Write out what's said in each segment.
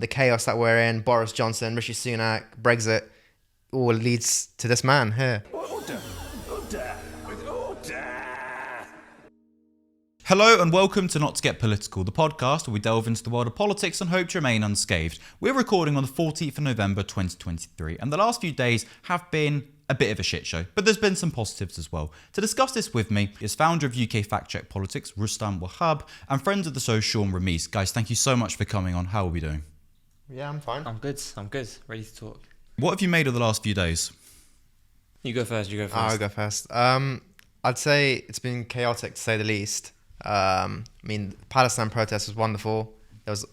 the chaos that we're in, Boris Johnson, Rishi Sunak, Brexit, all leads to this man here. Order. Hello and welcome to Not to Get Political, the podcast where we delve into the world of politics and hope to remain unscathed. We're recording on the 14th of November 2023 and the last few days have been a bit of a shit show, but there's been some positives as well. To discuss this with me is founder of UK Fact Check Politics, Rustam Wahab, and friend of the show, Seanramiz. Guys, thank you so much for coming on. How are we doing? Yeah, I'm fine. I'm good. Ready to talk. What have you made of the last few days? You go first. I'll go first. I'd say it's been chaotic to say the least. The Palestine protest was wonderful. There was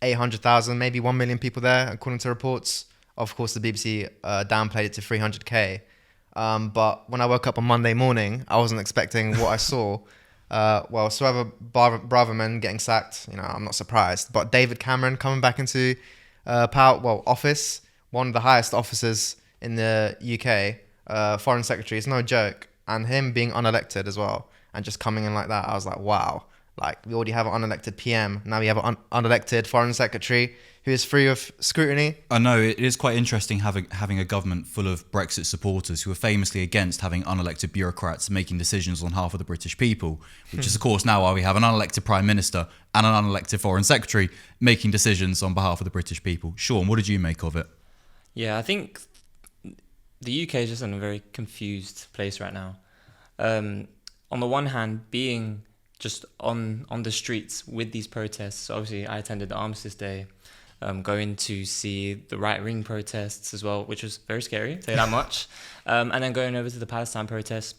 800,000, maybe 1 million people there, according to reports. Of course, the BBC downplayed it to 300k. But when I woke up on Monday morning, I wasn't expecting what I saw. Suella Braverman getting sacked, I'm not surprised. But David Cameron coming back into office, one of the highest officers in the UK, Foreign Secretary, it's no joke. And him being unelected as well. And just coming in like that, I was like, wow. Like, we already have an unelected PM. Now we have an unelected Foreign Secretary who is free of scrutiny. I know, it is quite interesting having a government full of Brexit supporters who are famously against having unelected bureaucrats making decisions on behalf of the British people, which is, of course, now why we have an unelected Prime Minister and an unelected Foreign Secretary making decisions on behalf of the British people. Sean, what did you make of it? Yeah, I think the UK is just in a very confused place right now. On the one hand, being just on the streets with these protests. Obviously, I attended the Armistice Day, going to see the right-wing protests as well, which was very scary, say that much. And then going over to the Palestine protests.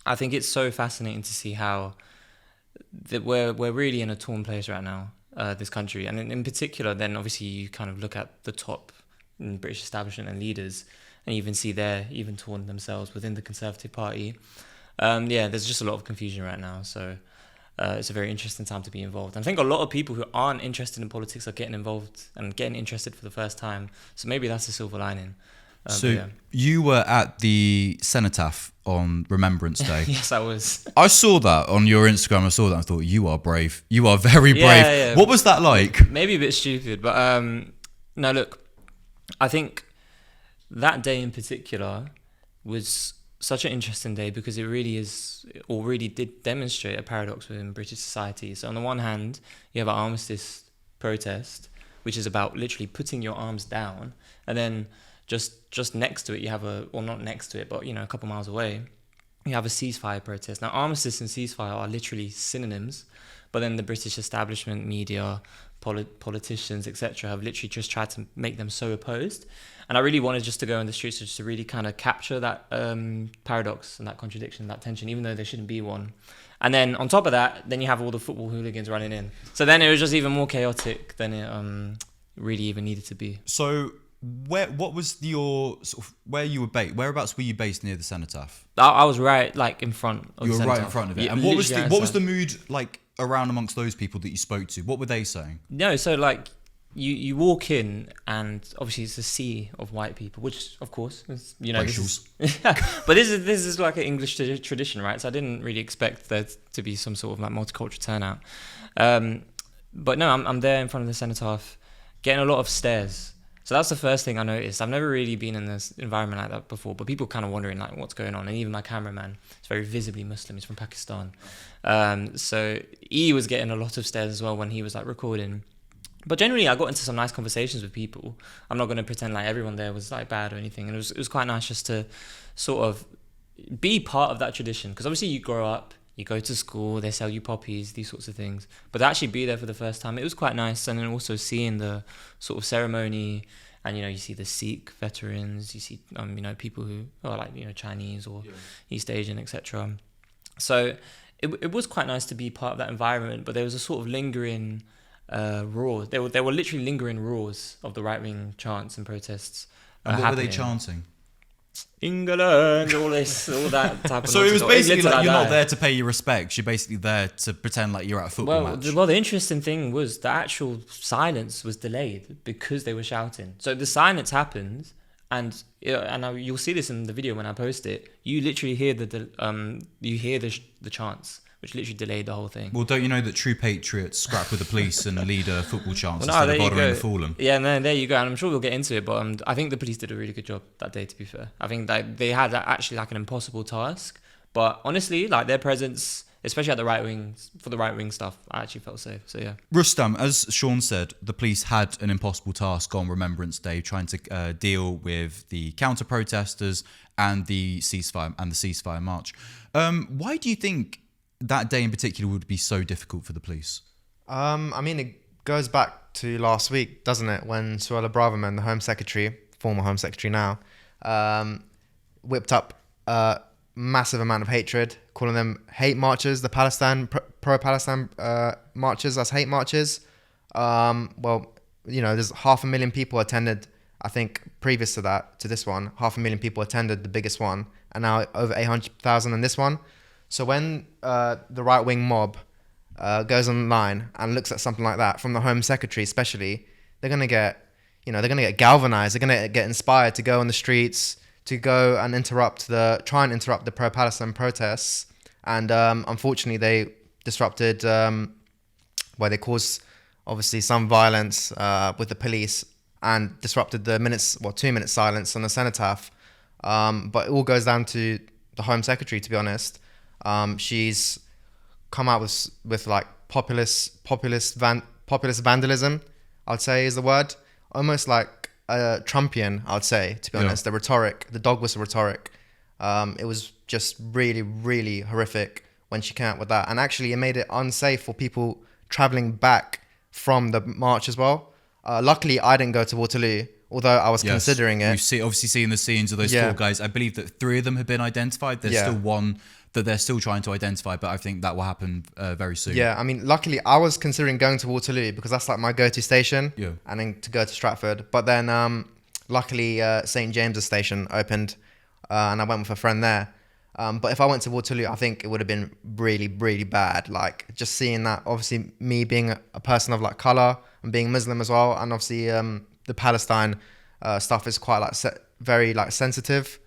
I think it's so fascinating to see how that we're really in a torn place right now, this country. And in particular, then obviously you kind of look at the top British establishment and leaders, and you even see they're even torn themselves within the Conservative Party. There's just a lot of confusion right now. So it's a very interesting time to be involved. And I think a lot of people who aren't interested in politics are getting involved and getting interested for the first time. So maybe that's a silver lining. You were at the Cenotaph on Remembrance Day. Yes, I was. I saw that on your Instagram. I saw that and thought, you are brave. You are very brave. Yeah. What was that like? Maybe a bit stupid, but no, look, I think that day in particular was such an interesting day because it really did demonstrate a paradox within British society. So on the one hand, you have an armistice protest, which is about literally putting your arms down, and then just next to it, you have not next to it, but a couple miles away, you have a ceasefire protest. Now, armistice and ceasefire are literally synonyms, but then the British establishment, media, politicians, etc., have literally just tried to make them so opposed. And I really wanted just to go in the streets just to really kind of capture that paradox and that contradiction, that tension, even though there shouldn't be one. And then on top of that, then you have all the football hooligans running in. So then it was just even more chaotic than it really even needed to be. So what was your sort of where you were based? Whereabouts were you based near the Cenotaph? I was right in front of the Cenotaph. You were right in front of it. Yeah, and what was the mood like around amongst those people that you spoke to? What were they saying? No, so like you walk in and obviously it's a sea of white people, which of course is, Racials. But this is like an English tradition, right? So I didn't really expect there to be some sort of like multicultural turnout. But no, I'm there in front of the Cenotaph, getting a lot of stares. So that's the first thing I noticed. I've never really been in this environment like that before, but people kind of wondering like what's going on. And even my cameraman, is very visibly Muslim. He's from Pakistan. So he was getting a lot of stares as well when he was like recording. But generally, I got into some nice conversations with people. I'm not going to pretend like everyone there was like bad or anything. And it was quite nice just to sort of be part of that tradition. Because obviously you grow up, you go to school, they sell you poppies, these sorts of things. But to actually be there for the first time, it was quite nice. And then also seeing the sort of ceremony, and you see the Sikh veterans, you see people who are like Chinese or East Asian, etc. So it was quite nice to be part of that environment. But there was a sort of lingering roars. There were literally lingering roars of the right-wing chants and protests. And what were they chanting? England, all that type of So it was basically like you're not there there to pay your respects. You're basically there to pretend like you're at a football match. Well, the interesting thing was the actual silence was delayed because they were shouting. So the silence happened, and you'll see this in the video when I post it. You literally hear the chants which literally delayed the whole thing. Well, don't you know that true patriots scrap with the police and lead a football chants Well, no, instead there of you bothering go. the fallen? Yeah, no, there you go. And I'm sure we'll get into it, but I think the police did a really good job that day, to be fair. I think that they had actually like an impossible task. But honestly, like their presence, especially at the right wing, for the right wing stuff, I actually felt safe. So yeah. Rustam, as Sean said, the police had an impossible task on Remembrance Day, trying to deal with the counter-protesters and the ceasefire march. Why do you think that day in particular would be so difficult for the police? I mean, it goes back to last week, doesn't it? When Suella Braverman, the Home Secretary, former Home Secretary now, whipped up a massive amount of hatred, calling them hate marches, the pro-Palestine marches as hate marches. Well, you know, there's 500,000 people attended, I think, previous to that, to this one. 500,000 people attended the biggest one, and now over 800,000 in this one. So when the right-wing mob goes online and looks at something like that, from the Home Secretary especially, they're gonna get galvanized. They're gonna get inspired to go on the streets, to go and try and interrupt the pro-Palestine protests. And unfortunately, they disrupted, where they caused obviously some violence with the police and disrupted the 2-minute silence on the Cenotaph. But it all goes down to the Home Secretary, to be honest. She's come out with like populist vandalism, I'd say is the word. Almost like a Trumpian, I'd say, to be honest. The rhetoric, the dog whistle rhetoric. It was just really, really horrific when she came out with that. And actually, it made it unsafe for people traveling back from the march as well. Luckily, I didn't go to Waterloo, although I was considering it. You've obviously seen the scenes of those 4 guys. I believe that 3 of them have been identified. There's still one that they're still trying to identify, but I think that will happen very soon. Yeah, I mean, luckily, I was considering going to Waterloo because that's like my go-to station, and then to go to Stratford. But then, luckily, St. James's Station opened, and I went with a friend there. But if I went to Waterloo, I think it would have been really, really bad. Like, just seeing that, obviously, me being a person of like colour and being Muslim as well, and obviously the Palestine stuff is quite like very like sensitive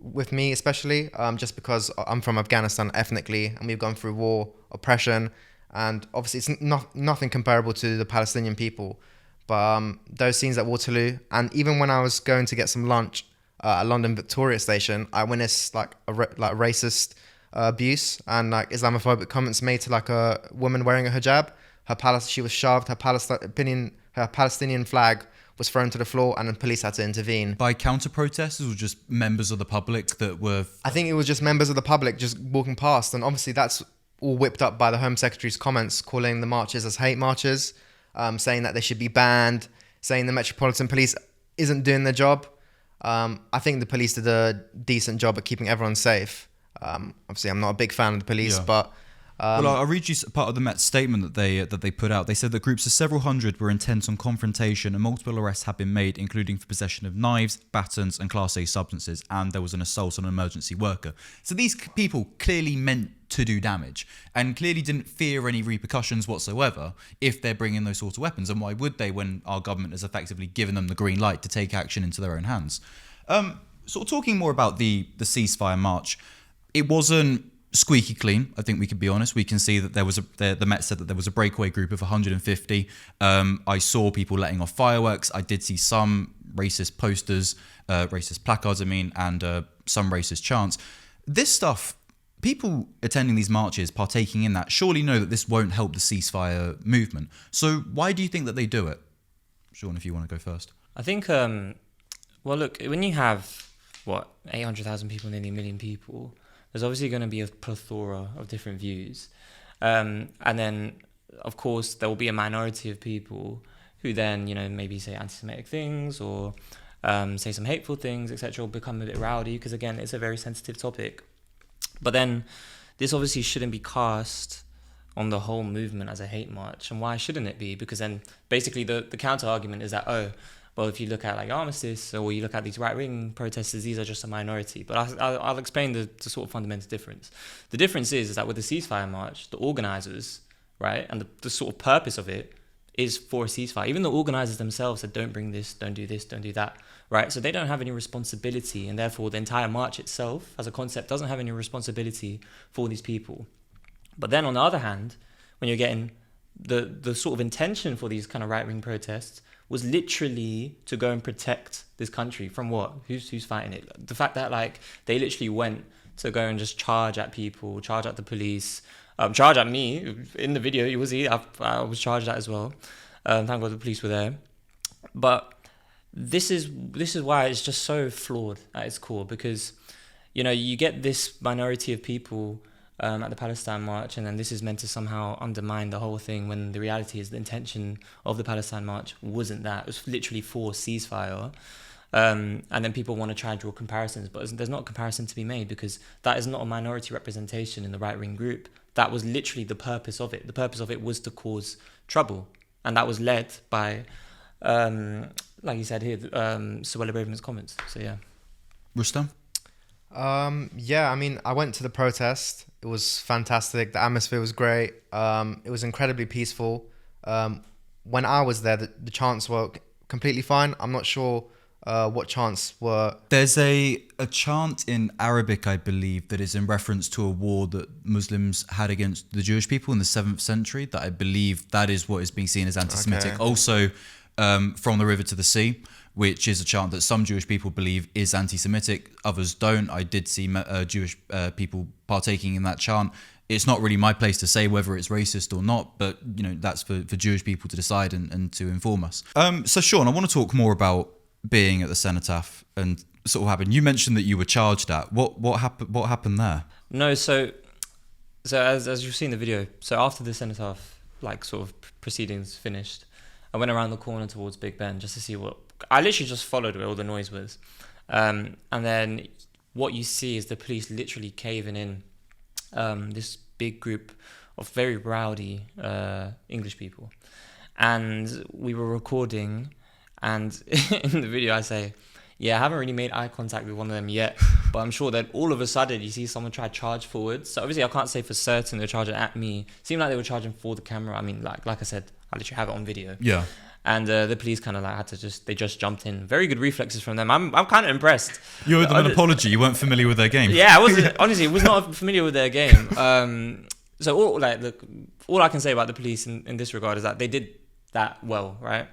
with me, especially just because I'm from Afghanistan ethnically, and we've gone through war, oppression, and obviously it's nothing comparable to the Palestinian people. But those scenes at Waterloo, and even when I was going to get some lunch at London Victoria Station, I witnessed like racist abuse and like Islamophobic comments made to like a woman wearing a hijab. She was shoved. Her Palestinian flag was thrown to the floor, and the police had to intervene. By counter-protesters or just members of the public that were... I think it was just members of the public just walking past, and obviously that's all whipped up by the Home Secretary's comments, calling the marches as hate marches, saying that they should be banned, saying the Metropolitan Police isn't doing their job. I think the police did a decent job at keeping everyone safe. Obviously, I'm not a big fan of the police, but... well, I'll read you part of the Met statement that they put out. They said that groups of several hundred were intent on confrontation and multiple arrests have been made, including for possession of knives, batons and Class A substances, and there was an assault on an emergency worker. So these people clearly meant to do damage and clearly didn't fear any repercussions whatsoever if they're bringing those sorts of weapons. And why would they when our government has effectively given them the green light to take action into their own hands? Sort of talking more about the ceasefire march, it wasn't squeaky clean. I think we could be honest. We can see that there was the Met said that there was a breakaway group of 150. I saw people letting off fireworks. I did see some racist posters, racist placards, and some racist chants. This stuff, people attending these marches, partaking in that, surely know that this won't help the ceasefire movement. So why do you think that they do it? Sean, if you want to go first. I think, well, look, when you have, 800,000 people, nearly 1 million people, there's obviously going to be a plethora of different views. And then, of course, there will be a minority of people who then, maybe say anti-Semitic things or say some hateful things, etc., will become a bit rowdy because, again, it's a very sensitive topic. But then this obviously shouldn't be cast on the whole movement as a hate march. And why shouldn't it be? Because then basically the counter-argument is that, well, if you look at like Armistice or you look at these right-wing protesters, these are just a minority. But I'll explain the sort of fundamental difference. The difference is that with the ceasefire march, the organisers, right, and the sort of purpose of it is for a ceasefire. Even the organisers themselves said, don't bring this, don't do that, right? So they don't have any responsibility, and therefore the entire march itself as a concept doesn't have any responsibility for these people. But then on the other hand, when you're getting the sort of intention for these kind of right-wing protests was literally to go and protect this country from what? Who's fighting it? The fact that like they literally went to go and just charge at people, charge at the police, charge at me. In the video, I was charged at as well. Thank God the police were there. But this is why it's just so flawed at its core, because you get this minority of people at the Palestine March, and then this is meant to somehow undermine the whole thing, when the reality is the intention of the Palestine March wasn't that. It was literally for ceasefire. And then people want to try and draw comparisons, but there's not a comparison to be made, because that is not a minority representation in the right-wing group. That was literally the purpose of it. The purpose of it was to cause trouble, and that was led by, like you said here, Suella Braverman's comments. So yeah. Rustam? Yeah, I mean, I went to the protest. It was fantastic. The atmosphere was great. It was incredibly peaceful. When I was there, the chants were completely fine. I'm not sure what chants were. There's a chant in Arabic, I believe, that is in reference to a war that Muslims had against the Jewish people in the 7th century, that I believe that is what is being seen as anti-Semitic. Okay. Also, From the River to the Sea, which is a chant that some Jewish people believe is anti-Semitic, others don't. I did see Jewish people partaking in that chant. It's not really my place to say whether it's racist or not, but that's for Jewish people to decide and to inform us. So Sean, I want to talk more about being at the Cenotaph and sort of happened. You mentioned that you were charged at. What happened there? No, so as you've seen in the video, so after the Cenotaph sort of proceedings finished, I went around the corner towards Big Ben just to see I literally just followed where all the noise was. And then what you see is the police literally caving in this big group of very rowdy English people. And we were recording, and in the video I say, I haven't really made eye contact with one of them yet, but I'm sure that all of a sudden you see someone try to charge forward. So obviously I can't say for certain they're charging at me. It seemed like they were charging for the camera. I mean, like I said, I literally have it on video. Yeah. And the police kind of had to they just jumped in. Very good reflexes from them. I'm kind of impressed. You owed them an apology. You weren't familiar with their game. Yeah, I wasn't. Honestly, was not familiar with their game. So all I can say about the police in this regard is that they did that well, right?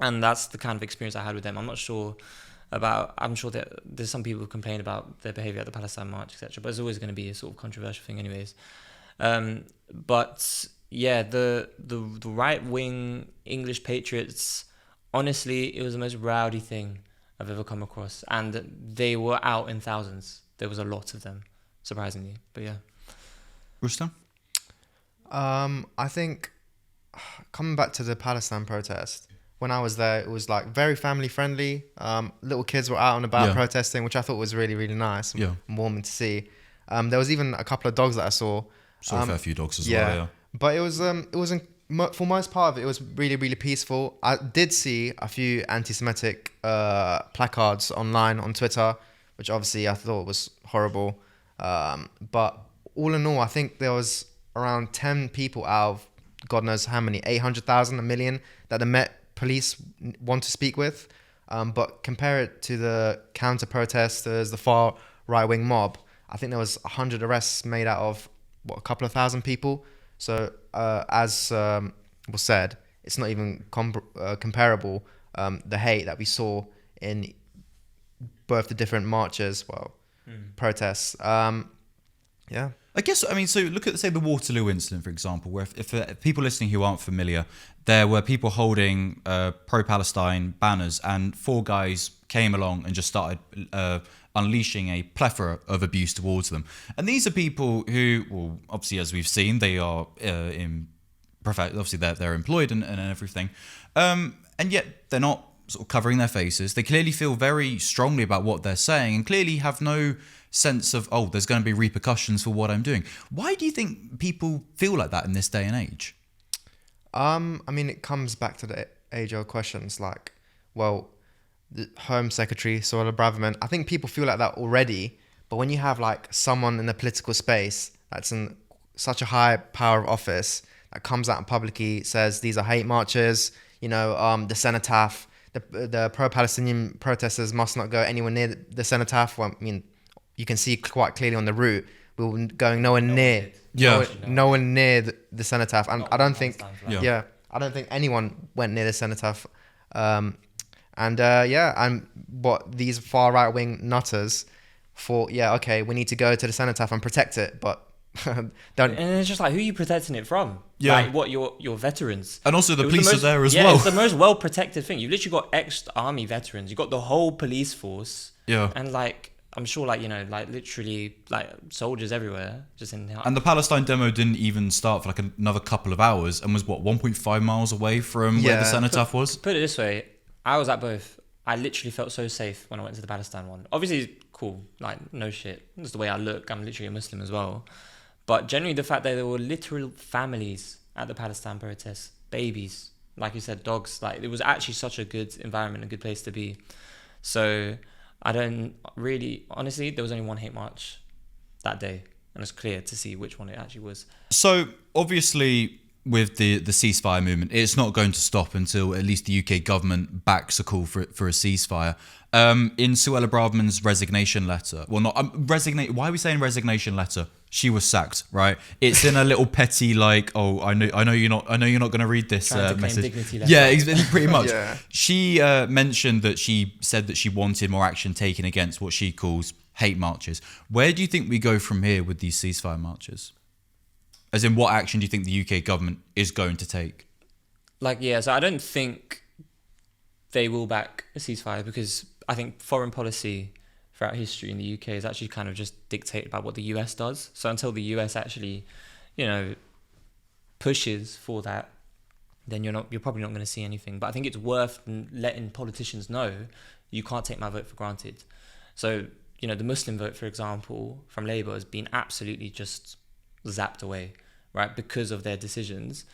And that's the kind of experience I had with them. I'm sure that there's some people who complain about their behavior at the Palestine March, etc. But it's always going to be a sort of controversial thing, anyways. But yeah, the right-wing English patriots, honestly, it was the most rowdy thing I've ever come across. And they were out in thousands. There was a lot of them, surprisingly. But yeah. Rustam? I think, coming back to the Palestine protest, when I was there, it was very family friendly. Little kids were out and about protesting, which I thought was really, really nice and warming to see. There was even a couple of dogs that I saw. Saw a fair few dogs as well, yeah. But it was for most part of it, it was really, really peaceful. I did see a few anti-Semitic placards online on Twitter, which obviously I thought was horrible. But all in all, I think there was around 10 people out of God knows how many, 800,000, 1 million, that the Met Police want to speak with. But compare it to the counter-protesters, the far right-wing mob, I think there was 100 arrests made out of, a couple of thousand people. So as was said, it's not even comparable, the hate that we saw in both the different marches, protests. Yeah. I guess, so look at, say, the Waterloo incident, for example, where if people listening who aren't familiar, there were people holding pro-Palestine banners, and 4 guys came along and just started unleashing a plethora of abuse towards them. And these are people who, well, obviously, as we've seen, they are obviously they're employed and everything. And yet they're not sort of covering their faces. They clearly feel very strongly about what they're saying and clearly have no sense of, there's going to be repercussions for what I'm doing. Why do you think people feel like that in this day and age? It comes back to the age-old questions the Home Secretary, Suella Braverman, I think people feel like that already, but when you have someone in the political space that's in such a high power of office that comes out and publicly says these are hate marches, the Cenotaph, the pro-Palestinian protesters must not go anywhere near the Cenotaph. Well, you can see quite clearly on the route we were going nowhere near. Yeah. Nowhere near the Cenotaph, and I don't think. Yeah. Yeah, I don't think anyone went near the Cenotaph. And what these far right wing nutters thought, okay, we need to go to the Cenotaph and protect it, but don't. And it's just like, who are you protecting it from? Yeah. Like, what, your veterans? And also the It was police the are there as yeah, well. it's the most well protected thing. You've literally got ex-army veterans. You've got the whole police force. Yeah. And like, I'm sure like, like literally like soldiers everywhere just in And the Palestine demo didn't even start for like another couple of hours and was 1.5 miles away from where the Cenotaph was? Put it this way, I was at both. I literally felt so safe when I went to the Palestine one. Obviously, cool, like no shit. That's the way I look. I'm literally a Muslim as well. But generally, the fact that there were literal families at the Palestine protests, babies, like you said, dogs. Like it was actually such a good environment, a good place to be. So I don't really, honestly, there was only one hate march that day, and it's clear to see which one it actually was. So obviously, with the ceasefire movement, it's not going to stop until at least the UK government backs a call for a ceasefire. In Suella Braverman's resignation letter, well, not resignate. Why are we saying resignation letter? She was sacked, right? It's in a little petty like, oh, I know you're not going to read this message. Yeah, pretty much. Yeah. She mentioned that she said that she wanted more action taken against what she calls hate marches. Where do you think we go from here with these ceasefire marches? As in, what action do you think the UK government is going to take? So I don't think they will back a ceasefire, because I think foreign policy throughout history in the UK is actually kind of just dictated by what the US does. So until the US actually, pushes for that, then you're probably not going to see anything. But I think it's worth letting politicians know you can't take my vote for granted. So, the Muslim vote, for example, from Labour has been absolutely just zapped away, right, because of their decisions.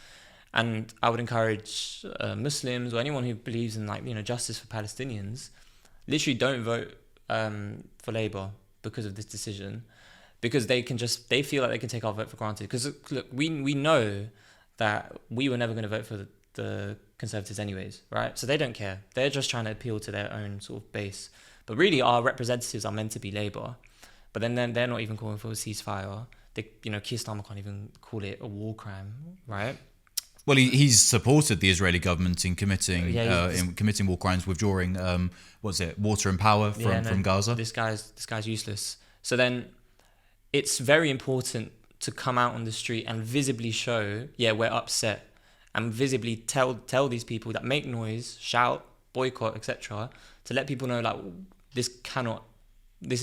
And I would encourage Muslims or anyone who believes in justice for Palestinians, literally don't vote for Labour because of this decision, because they feel like they can take our vote for granted. Because look, we know that we were never going to vote for the Conservatives anyways, right? So they don't care. They're just trying to appeal to their own sort of base. But really, our representatives are meant to be Labour. But then they're not even calling for a ceasefire. Keir Starmer can't even call it a war crime, right? Well, he's supported the Israeli government in committing war crimes, withdrawing water and power from Gaza. This guy's useless. So then, it's very important to come out on the street and visibly show, we're upset, and visibly tell these people that make noise, shout, boycott, etc., to let people know this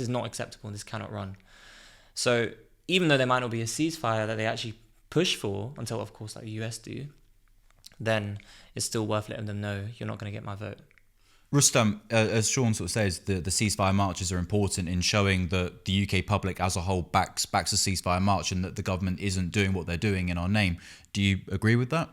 is not acceptable, and this cannot run. So even though there might not be a ceasefire that they actually push for, until of course the US do, then it's still worth letting them know you're not going to get my vote. Rustam, as Sean sort of says, the ceasefire marches are important in showing that the UK public as a whole backs a ceasefire march, and that the government isn't doing what they're doing in our name. Do you agree with that?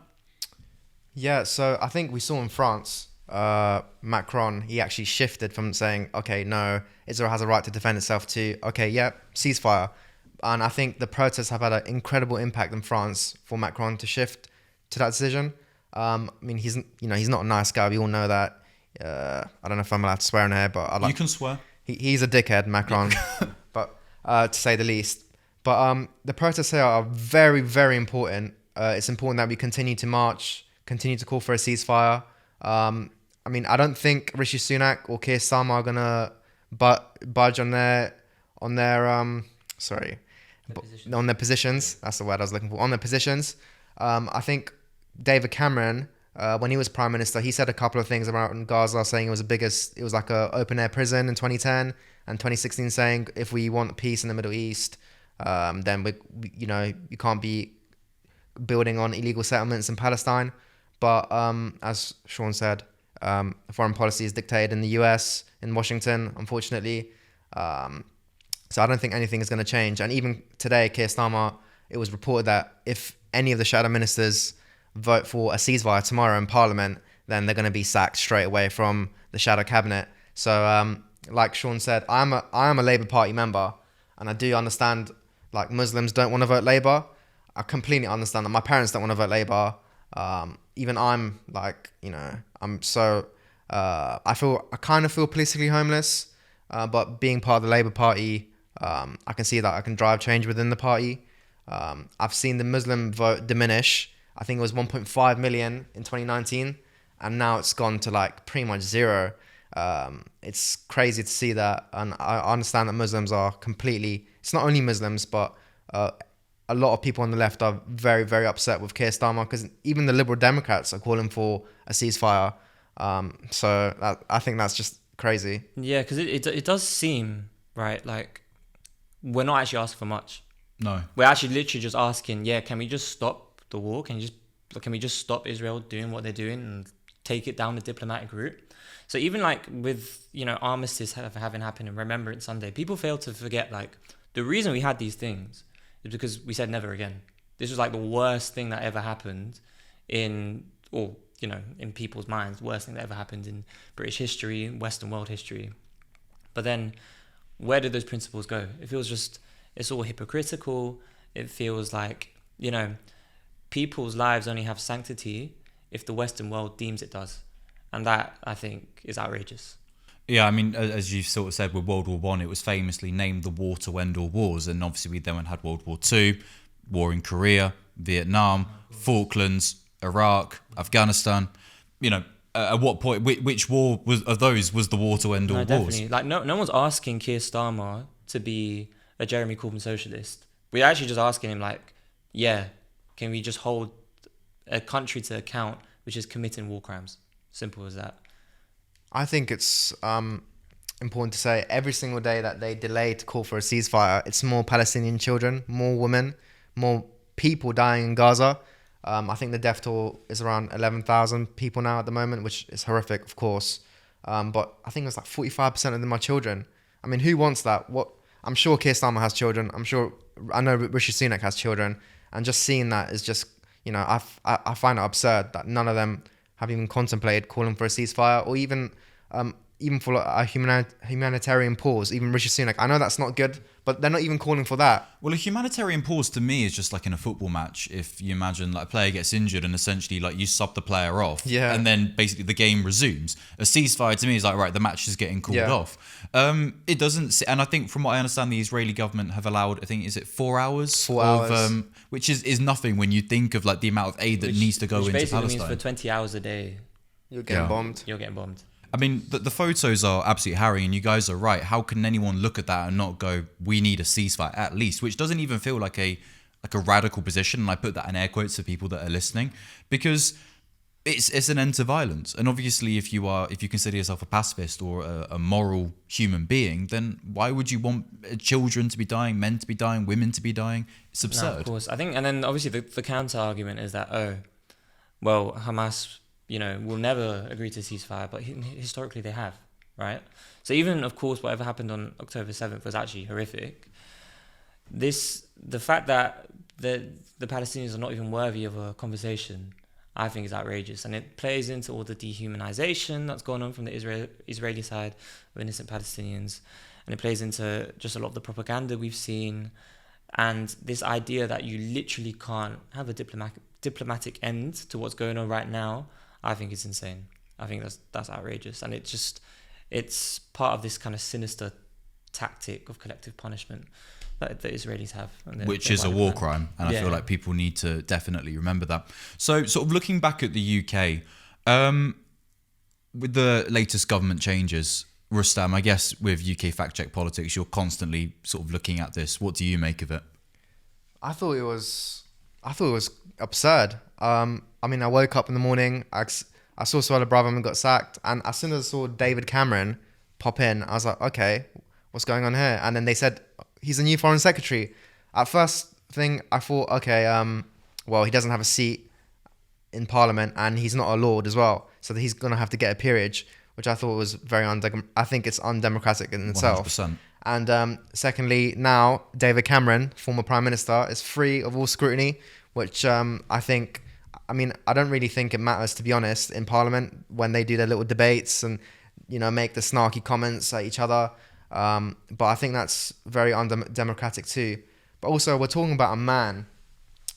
Yeah, so I think we saw in France, Macron, he actually shifted from saying, okay, no, Israel has a right to defend itself, to, okay, ceasefire. And I think the protests have had an incredible impact in France for Macron to shift to that decision. He's not a nice guy. We all know that. I don't know if I'm allowed to swear in here, but you can swear. He's a dickhead, Macron, but to say the least. But the protests here are very, very important. It's important that we continue to march, continue to call for a ceasefire. I don't think Rishi Sunak or Keir Starmer are gonna budge on their positions. That's the word I was looking for. On their positions. I think David Cameron, when he was Prime Minister, he said a couple of things about Gaza, saying it was like a open air prison in 2010, and 2016 saying if we want peace in the Middle East, then you can't be building on illegal settlements in Palestine. But as Sean said, foreign policy is dictated in the US, in Washington, unfortunately. So I don't think anything is going to change. And even today, Keir Starmer, it was reported that if any of the shadow ministers vote for a ceasefire tomorrow in Parliament, then they're going to be sacked straight away from the shadow cabinet. So like Sean said, I am a Labour Party member, and I do understand Muslims don't want to vote Labour. I completely understand that. My parents don't want to vote Labour. Even I'm I'm so I kind of feel politically homeless. But being part of the Labour Party, I can see that I can drive change within the party. I've seen the Muslim vote diminish. I think it was 1.5 million in 2019, and now it's gone to like pretty much zero. It's crazy to see that, and I understand that Muslims are completely, it's not only Muslims, but a lot of people on the left are very, very upset with Keir Starmer, because even the Liberal Democrats are calling for a ceasefire. I think that's just crazy. Yeah, because it does seem, right, like we're not actually asking for much. No. We're actually literally just asking, can we just stop the war? Can we just stop Israel doing what they're doing and take it down the diplomatic route? So even like with, Armistice having happened and Remembrance Sunday, people fail to forget, like, the reason we had these things is because we said never again. This was like the worst thing that ever happened in people's minds, worst thing that ever happened in British history, Western world history. But then where did those principles go? It feels it's all hypocritical. It feels like, people's lives only have sanctity if the Western world deems it does. And that, I think, is outrageous. Yeah, I mean, as you sort of said with World War One, it was famously named the war to end all wars. And obviously we then had World War Two, war in Korea, Vietnam, Falklands, Iraq, Afghanistan. At what point, which war of those was the war to end all wars? Definitely. Like, no one's asking Keir Starmer to be a Jeremy Corbyn socialist. We're actually just asking him, like, can we just hold a country to account which is committing war crimes? Simple as that. I think it's important to say every single day that they delay to call for a ceasefire, it's more Palestinian children, more women, more people dying in Gaza. I think the death toll is around 11,000 people now at the moment, which is horrific, of course. But I think it's like 45% of them are children. I mean, who wants that? I'm sure Keir Starmer has children. I know Rishi Sunak has children. And just seeing that is just, I find it absurd that none of them have even contemplated calling for a ceasefire, or even for a humanitarian pause. Even Rishi Sunak, I know that's not good, but they're not even calling for that. Well, a humanitarian pause to me is just like in a football match. If you imagine like a player gets injured and essentially like you sub the player off, and then basically the game resumes. A ceasefire to me is like, right, the match is getting called off. It doesn't, and I think from what I understand, the Israeli government have allowed, I think, is it 4 hours? 4 hours. Which is nothing when you think of like the amount of aid that needs to go into Palestine. Which basically means for 20 hours a day, you're getting bombed. You're getting bombed. I mean, the photos are absolutely harrowing, and you guys are right. How can anyone look at that and not go, we need a ceasefire at least? Which doesn't even feel like a radical position, and I put that in air quotes for people that are listening, because it's an end to violence. And obviously, if you consider yourself a pacifist or a moral human being, then why would you want children to be dying, men to be dying, women to be dying? It's absurd. No, of course. I think, and then obviously the counter argument is that, Hamas, will never agree to ceasefire, but historically they have, right? So even, of course, whatever happened on October 7th was actually horrific. The fact that the Palestinians are not even worthy of a conversation, I think is outrageous. And it plays into all the dehumanization that's going on from the Israeli side of innocent Palestinians. And it plays into just a lot of the propaganda we've seen. And this idea that you literally can't have a diplomatic end to what's going on right now, I think it's insane. I think that's outrageous, and it's part of this kind of sinister tactic of collective punishment that the Israelis have, which is a war crime, and I feel like people need to definitely remember that. So, sort of looking back at the UK, with the latest government changes, Rustam, I guess with UK fact check politics, you're constantly sort of looking at this. What do you make of it? I thought it was absurd. I mean, I woke up in the morning, I saw Suella Braverman got sacked, and as soon as I saw David Cameron pop in, I was like, okay, what's going on here? And then they said, he's a new foreign secretary. At first thing, I thought, okay, well, he doesn't have a seat in Parliament, and he's not a Lord as well, so he's going to have to get a peerage, which I thought was I think it's undemocratic in itself. 100%. And secondly, now David Cameron, former Prime Minister, is free of all scrutiny, which I don't really think it matters, to be honest, in Parliament when they do their little debates and, make the snarky comments at each other. But I think that's very undemocratic too. But also, we're talking about a man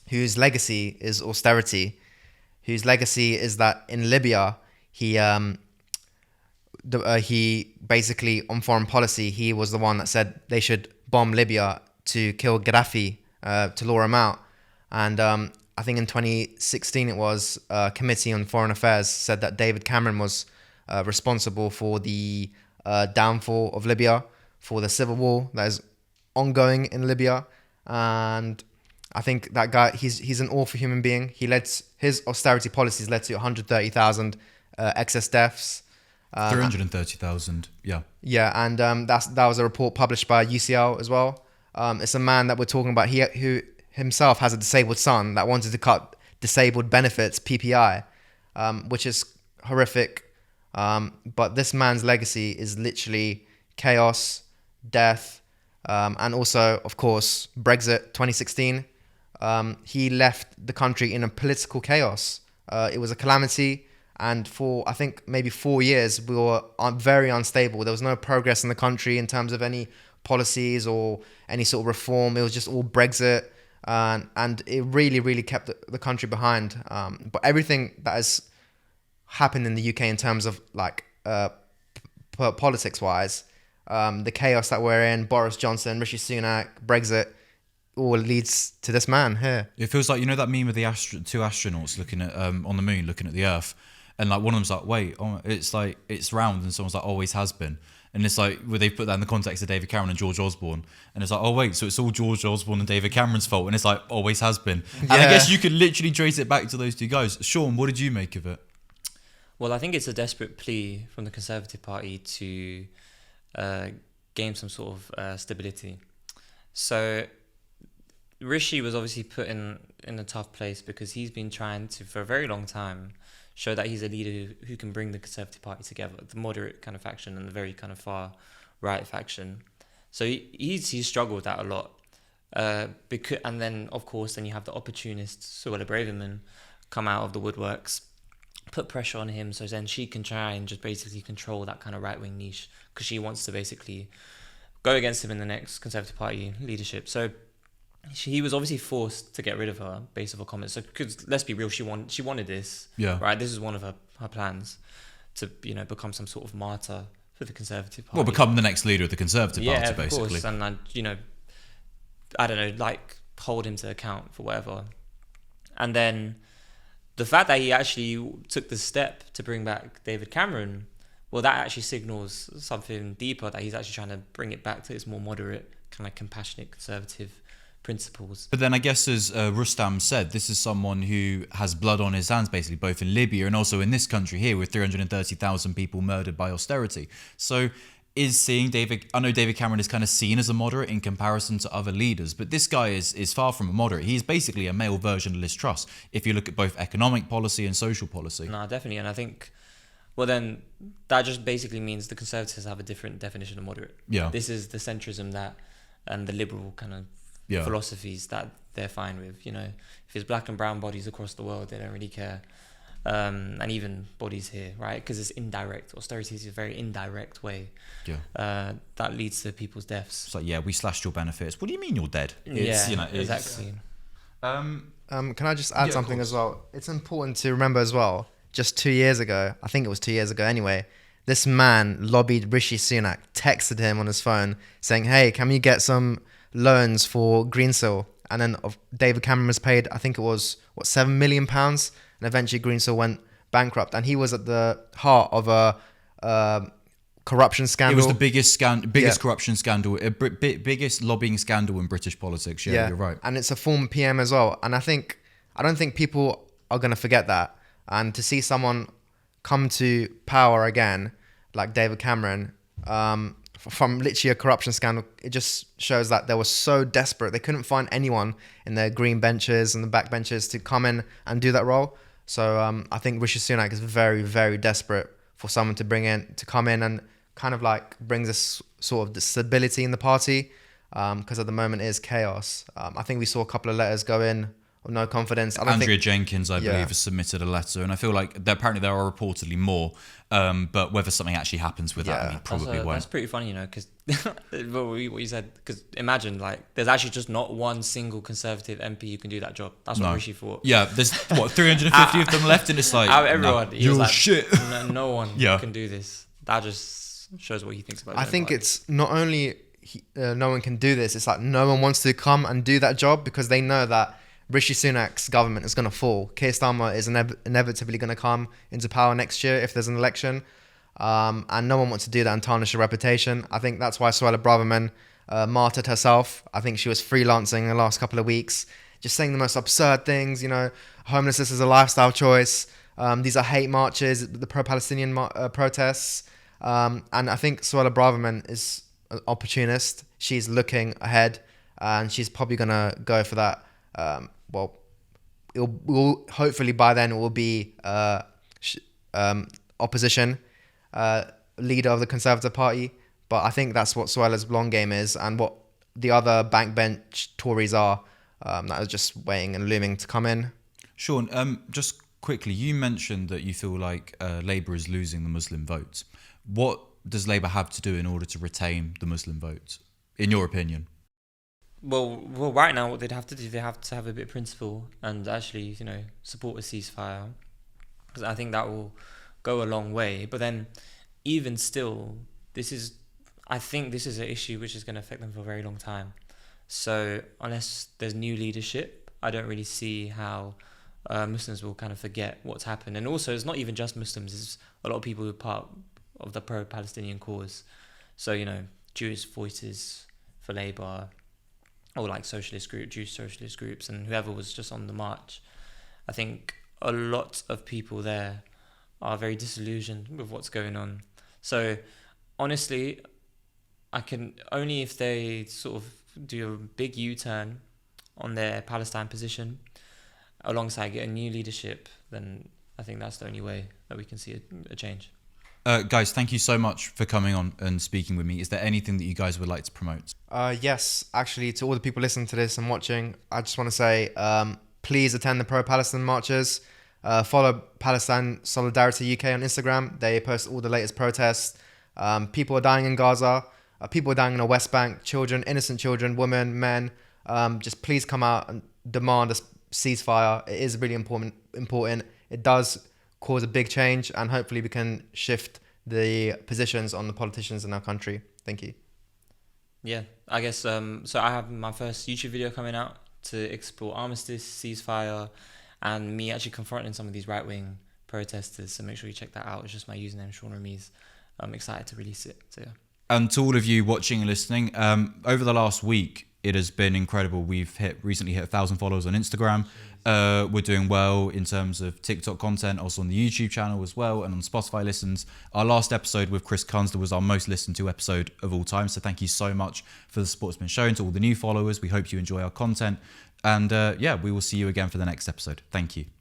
whose legacy is austerity, whose legacy is that in Libya, he basically, on foreign policy, he was the one that said they should bomb Libya to kill Gaddafi, to lure him out. And I think in 2016 it was a Committee on Foreign Affairs said that David Cameron was responsible for the downfall of Libya, for the civil war that is ongoing in Libya. And I think that guy, he's an awful human being. His austerity policies led to 130,000 excess deaths. 330,000, yeah. Yeah, and that was a report published by UCL as well. It's a man that we're talking about here who himself has a disabled son that wanted to cut disabled benefits, PPI, which is horrific. But this man's legacy is literally chaos, death, and also, of course, Brexit 2016. He left the country in a political chaos. It was a calamity. And for, I think, maybe 4 years, we were very unstable. There was no progress in the country in terms of any policies or any sort of reform. It was just all Brexit. And it really, really kept the country behind. But everything that has happened in the UK in terms of like politics-wise, the chaos that we're in, Boris Johnson, Rishi Sunak, Brexit, all leads to this man here. It feels like, you know that meme of the two astronauts looking at on the moon, looking at the Earth, and like one of them's like, wait, it's like it's round, and someone's like, always has been. And it's like, where they put that in the context of David Cameron and George Osborne. And it's like, oh wait, so it's all George Osborne and David Cameron's fault. And it's like, always has been. And I guess you could literally trace it back to those two guys. Sean, what did you make of it? Well, I think it's a desperate plea from the Conservative Party to gain some sort of stability. So Rishi was obviously put in a tough place because he's been trying to, for a very long time, show that he's a leader who can bring the Conservative Party together, the moderate kind of faction and the very kind of far right faction. So he's struggled with that a lot. And then, of course, then you have the opportunist Suella Braverman come out of the woodworks, put pressure on him, so then she can try and just basically control that kind of right-wing niche because she wants to basically go against him in the next Conservative Party leadership. So he was obviously forced to get rid of her based on her comments. So, because let's be real, she wanted this. Yeah. Right. This is one of her plans to, become some sort of martyr for the Conservative Party. Well, become the next leader of the Conservative Party, of basically. Course. And I don't know, like hold him to account for whatever. And then the fact that he actually took the step to bring back David Cameron, well, that actually signals something deeper, that he's actually trying to bring it back to its more moderate, kind of compassionate, conservative principles. But then I guess, as Rustam said, this is someone who has blood on his hands, basically, both in Libya and also in this country here, with 330,000 people murdered by austerity. So I know David Cameron is kind of seen as a moderate in comparison to other leaders, but this guy is far from a moderate. He's basically a male version of Liz Truss, if you look at both economic policy and social policy. No, definitely. And I think, well, then that just basically means the Conservatives have a different definition of moderate. Yeah. This is the centrism and the liberal kind of philosophies that they're fine with. If it's black and brown bodies across the world, they don't really care. And even bodies here, right? Because it's indirect. Austerity is a very indirect way that leads to people's deaths. It's like, we slashed your benefits. What do you mean you're dead? Exactly. Can I just add something as well? It's important to remember as well, just 2 years ago, I think it was 2 years ago anyway, this man lobbied Rishi Sunak, texted him on his phone saying, hey, can we get some loans for Greensill? And then David Cameron was paid, I think it was, £7 million? And eventually Greensill went bankrupt. And he was at the heart of a corruption scandal. It was the biggest corruption scandal, biggest lobbying scandal in British politics. Yeah, you're right. And it's a former PM as well. And I don't think people are going to forget that. And to see someone come to power again, like David Cameron, from literally a corruption scandal, it just shows that they were so desperate. They couldn't find anyone in their green benches and the back benches to come in and do that role. So I think Rishi Sunak is very, very desperate for someone to come in and kind of like bring this sort of stability in the party, because at the moment it is chaos. I think we saw a couple of letters go in of no confidence. Andrea Jenkins, I believe, has submitted a letter, and I feel like apparently there are reportedly more, but whether something actually happens with that, probably won't. That's pretty funny, because what you said, because imagine, like, there's actually just not one single Conservative MP who can do that job. That's what Rishi thought. Yeah, there's, 350 of them left, and it's like, out of everyone, you're like, shit. No one can do this. That just shows what he thinks about it. I think it's not only no one can do this. It's like no one wants to come and do that job because they know that Rishi Sunak's government is going to fall. Keir Starmer is inevitably going to come into power next year if there's an election. And no one wants to do that and tarnish her reputation. I think that's why Suella Braverman martyred herself. I think she was freelancing the last couple of weeks, just saying the most absurd things. Homelessness is a lifestyle choice. These are hate marches, the pro-Palestinian protests. And I think Suella Braverman is an opportunist. She's looking ahead, and she's probably going to go for that. Hopefully by then it will be opposition leader of the Conservative Party. But I think that's what Suella's long game is, and what the other backbench Tories are that are just waiting and looming to come in. Sean, just quickly, you mentioned that you feel like Labour is losing the Muslim vote. What does Labour have to do in order to retain the Muslim vote, in your opinion? Well, right now, what they'd have to do, they have to have a bit of principle and actually, support a ceasefire, because I think that will go a long way. But then, even still, I think this is an issue which is going to affect them for a very long time. So unless there's new leadership, I don't really see how Muslims will kind of forget what's happened. And also, it's not even just Muslims; it's a lot of people who are part of the pro-Palestinian cause. So Jewish voices for Labour, or like Jewish socialist groups, and whoever was just on the march. I think a lot of people there are very disillusioned with what's going on. So honestly, I can only if they sort of do a big U-turn on their Palestine position, alongside getting new leadership, then I think that's the only way that we can see a change. Guys, thank you so much for coming on and speaking with me. Is there anything that you guys would like to promote? Yes, actually, to all the people listening to this and watching, I just want to say, please attend the pro-Palestine marches. Follow Palestine Solidarity UK on Instagram. They post all the latest protests. People are dying in Gaza. People are dying in the West Bank. Children, innocent children, women, men. Just please come out and demand a ceasefire. It is really important. It does cause a big change, and hopefully we can shift the positions on the politicians in our country. Thank you. Yeah, I guess, so I have my first YouTube video coming out to explore Armistice, ceasefire, and me actually confronting some of these right-wing protesters, so make sure you check that out. It's just my username, Seanramiz. I'm excited to release it, so yeah. And to all of you watching and listening, over the last week, it has been incredible. We've recently hit 1,000 followers on Instagram. We're doing well in terms of TikTok content, also on the YouTube channel as well, and on Spotify listens. Our last episode with Chris Kunsler was our most listened to episode of all time. So thank you so much for the support that's been shown to all the new followers. We hope you enjoy our content. And we will see you again for the next episode. Thank you.